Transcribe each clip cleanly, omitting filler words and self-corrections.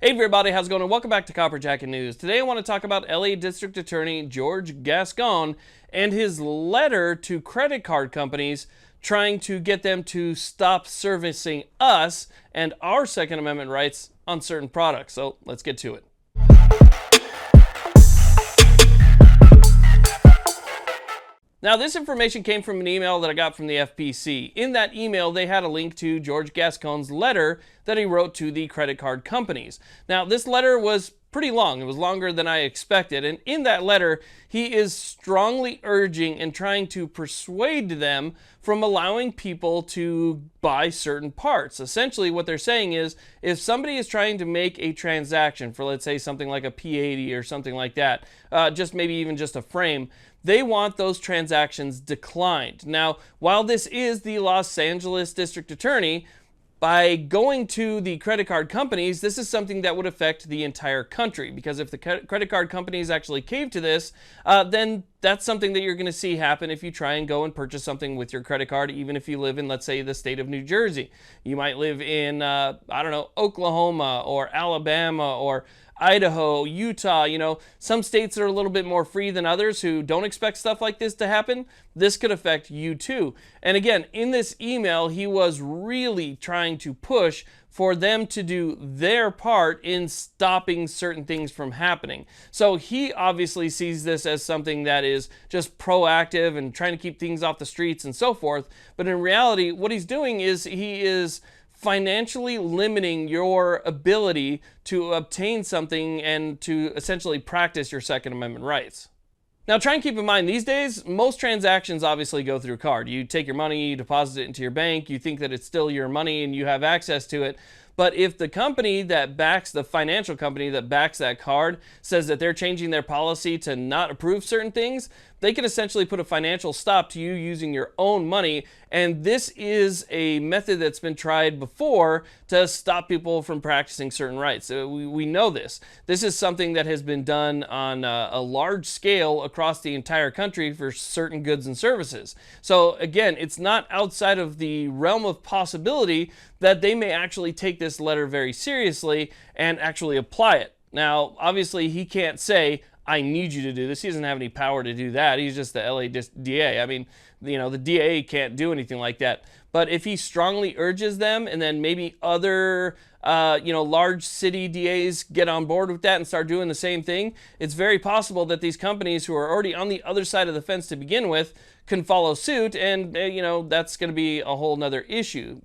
Hey everybody, how's it going? And welcome back to Copper Jacket News. Today I want to talk about LA District Attorney George Gascon and his letter to credit card companies trying to get them to stop servicing us and our Second Amendment rights on certain products. So let's get to it. Now, this information came from an email that I got from the FPC. In that email, they had a link to George Gascon's letter that he wrote to the credit card companies. Now, this letter was pretty long. It was longer than I expected. And in that letter, he is strongly urging and trying to persuade them from allowing people to buy certain parts. Essentially, what they're saying is, if somebody is trying to make a transaction for, let's say, something like a P80 or something like that, just maybe even just a frame, they want those transactions declined. Now, while this is the Los Angeles District Attorney, by going to the credit card companies, this is something that would affect the entire country, because if the credit card companies actually cave to this, then that's something that you're going to see happen if you try and go and purchase something with your credit card, even if you live in, let's say, the state of New Jersey. You might live in, I don't know, Oklahoma or Alabama or Idaho, Utah, some states are a little bit more free than others who don't expect stuff like this to happen. This could affect you too. And again, in this email, he was really trying to push for them to do their part in stopping certain things from happening. So he obviously sees this as something that is just proactive and trying to keep things off the streets and so forth. But in reality, what he's doing is he is financially limiting your ability to obtain something and to essentially practice your Second Amendment rights. Now, try and keep in mind, these days, most transactions obviously go through card. You take your money, you deposit it into your bank, you think that it's still your money and you have access to it. But if the company that backs, the financial company that backs that card, says that they're changing their policy to not approve certain things, they can essentially put a financial stop to you using your own money. And this is a method that's been tried before to stop people from practicing certain rights. We know this. This is something that has been done on a large scale across the entire country for certain goods and services. So again, it's not outside of the realm of possibility that they may actually take this letter very seriously and actually apply it. Now, obviously, he can't say, I need you to do this. He doesn't have any power to do that. He's just the LA DA. I mean, the DA can't do anything like that. But if he strongly urges them, and then maybe other, large city DAs get on board with that and start doing the same thing, it's very possible that these companies who are already on the other side of the fence to begin with can follow suit, and, that's going to be a whole nother issue.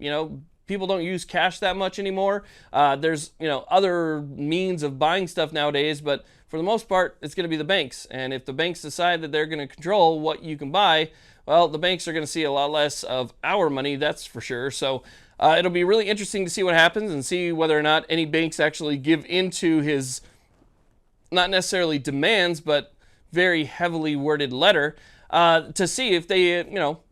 People don't use cash that much anymore. There's, other means of buying stuff nowadays, but for the most part, it's going to be the banks. And if the banks decide that they're going to control what you can buy, well, the banks are going to see a lot less of our money, that's for sure. So it'll be really interesting to see what happens and see whether or not any banks actually give into his, not necessarily demands, but very heavily worded letter to see if they,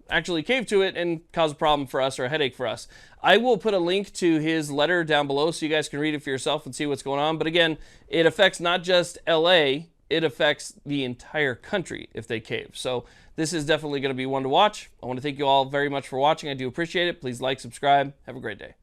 actually cave to it and cause a problem for us or a headache for us. I will put a link to his letter down below so you guys can read it for yourself and see what's going on. But again, it affects not just LA, it affects the entire country if they cave. So this is definitely going to be one to watch. I want to thank you all very much for watching. I do appreciate it. Please like, subscribe. Have a great day.